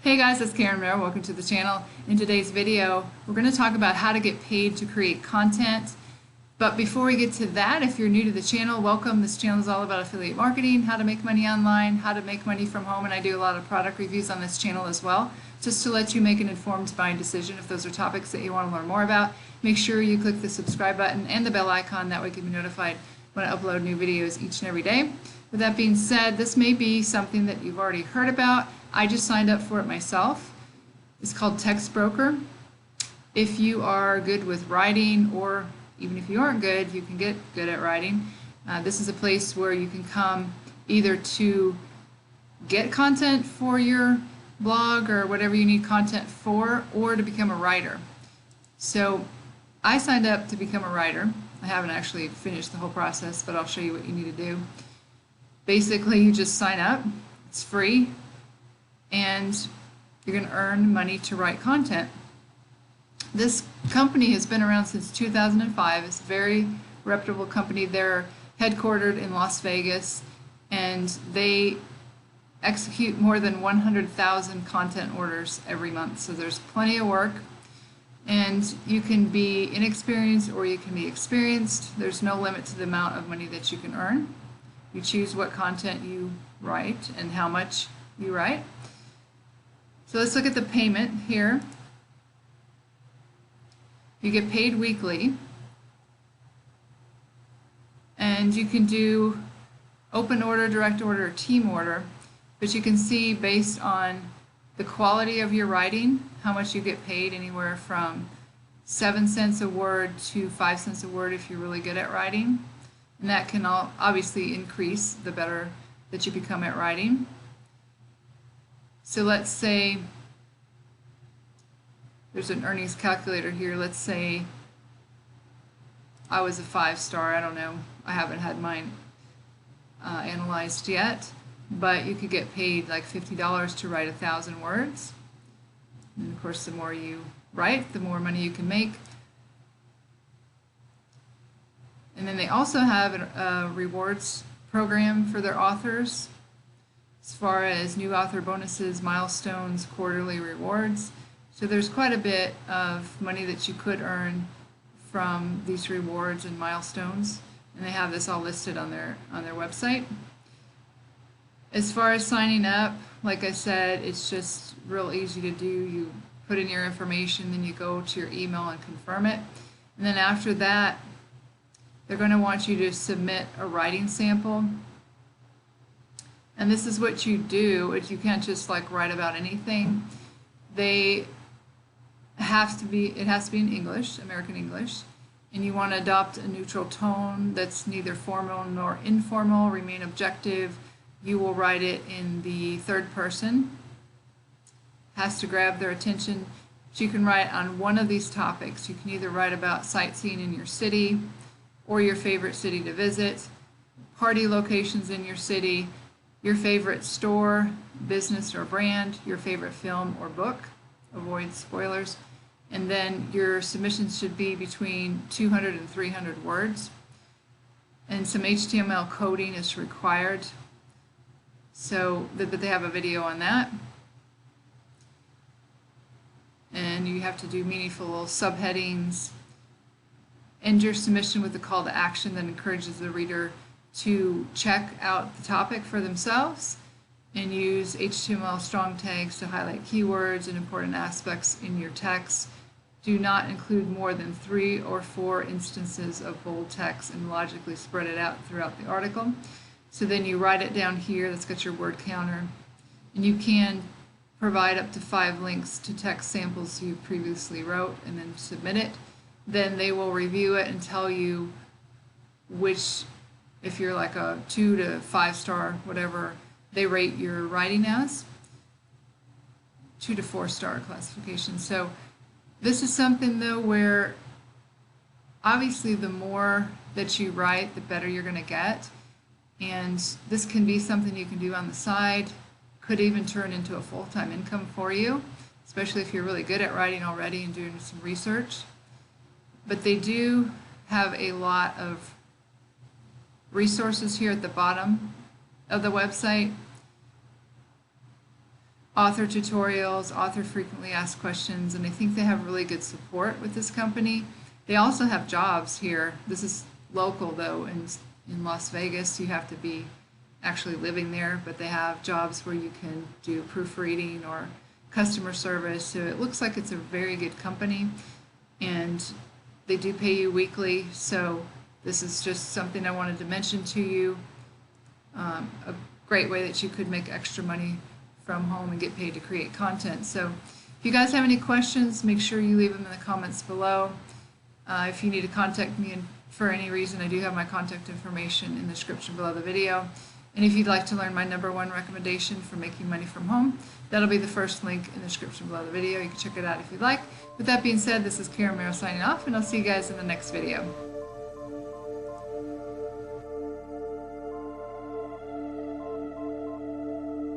Hey guys, it's Karen Mare. Welcome to the channel. In today's video, we're going to talk about how to get paid to create content. But before we get to that, if you're new to the channel, welcome. This channel is all about affiliate marketing, how to make money online, how to make money from home, and I do a lot of product reviews on this channel as well, just to let you make an informed buying decision. If those are topics that you want to learn more about, make sure you click the subscribe button and the bell icon. That way you can be notified when I upload new videos each and every day. With that being said, this may be something that you've already heard about. I just signed up for it myself. It's called Text Broker. If you are good with writing, or even if you aren't good, you can get good at writing. This is a place where you can come either to get content for your blog or whatever you need content for, or to become a writer. So I signed up to become a writer. I haven't actually finished the whole process, but I'll show you what you need to do. Basically, you just sign up. It's free, and you're going to earn money to write content. This company has been around since 2005. It's a very reputable company. They're headquartered in Las Vegas, and they execute more than 100,000 content orders every month. So there's plenty of work, and you can be inexperienced or you can be experienced. There's no limit to the amount of money that you can earn. You choose what content you write and how much you write. So let's look at the payment here. You get paid weekly, and you can do open order, direct order, or team order, but you can see based on the quality of your writing how much you get paid, anywhere from 7 cents a word to 5 cents a word if you're really good at writing. And that can obviously increase the better that you become at writing. So let's say there's an earnings calculator here. Let's say I was a 5-star. I don't know. I haven't had mine analyzed yet. But you could get paid like $50 to write 1,000 words. And of course, the more you write, the more money you can make. And then they also have a rewards program for their authors, as far as new author bonuses, milestones, quarterly rewards. So there's quite a bit of money that you could earn from these rewards and milestones, and they have this all listed on their website. As far as signing up, like I said, it's just real easy to do. You put in your information, then you go to your email and confirm it. And then after that, they're going to want you to submit a writing sample. And this is what you do. You can't just like write about anything. It has to be in English, American English, and you want to adopt a neutral tone that's neither formal nor informal. Remain objective. You will write it in the third person. Has to grab their attention. So you can write on one of these topics. You can either write about sightseeing in your city, or your favorite city to visit, party locations in your city, your favorite store, business or brand, your favorite film or book. Avoid spoilers. And then your submissions should be between 200 and 300 words. And some HTML coding is required. So that they have a video on that. And you have to do meaningful subheadings. End your submission with a call to action that encourages the reader to check out the topic for themselves, and use HTML strong tags to highlight keywords and important aspects in your text. Do not include more than 3 or 4 instances of bold text and logically spread it out throughout the article. So then you write it down here. That's got your word counter. And you can provide up to 5 links to text samples you previously wrote and then submit it. Then they will review it and tell you which, if you're like a 2 to 5-star, whatever they rate your writing as, 2 to 4-star classification. So this is something though where obviously the more that you write, the better you're going to get. And this can be something you can do on the side, could even turn into a full-time income for you, especially if you're really good at writing already and doing some research. But they do have a lot of resources here at the bottom of the website. author tutorials, author frequently asked questions, and I think they have really good support with this company. They also have jobs here. This is local though, in Las Vegas. You have to be actually living there, but they have jobs where you can do proofreading or customer service. So it looks like it's a very good company, and they do pay you weekly. So this is just something I wanted to mention to you. A great way that you could make extra money from home and get paid to create content. So if you guys have any questions, make sure you leave them in the comments below. If you need to contact me for any reason, I do have my contact information in the description below the video. And if you'd like to learn my #1 recommendation for making money from home, that'll be the first link in the description below the video. You can check it out if you'd like. With that being said, this is Karen Merrill signing off, and I'll see you guys in the next video.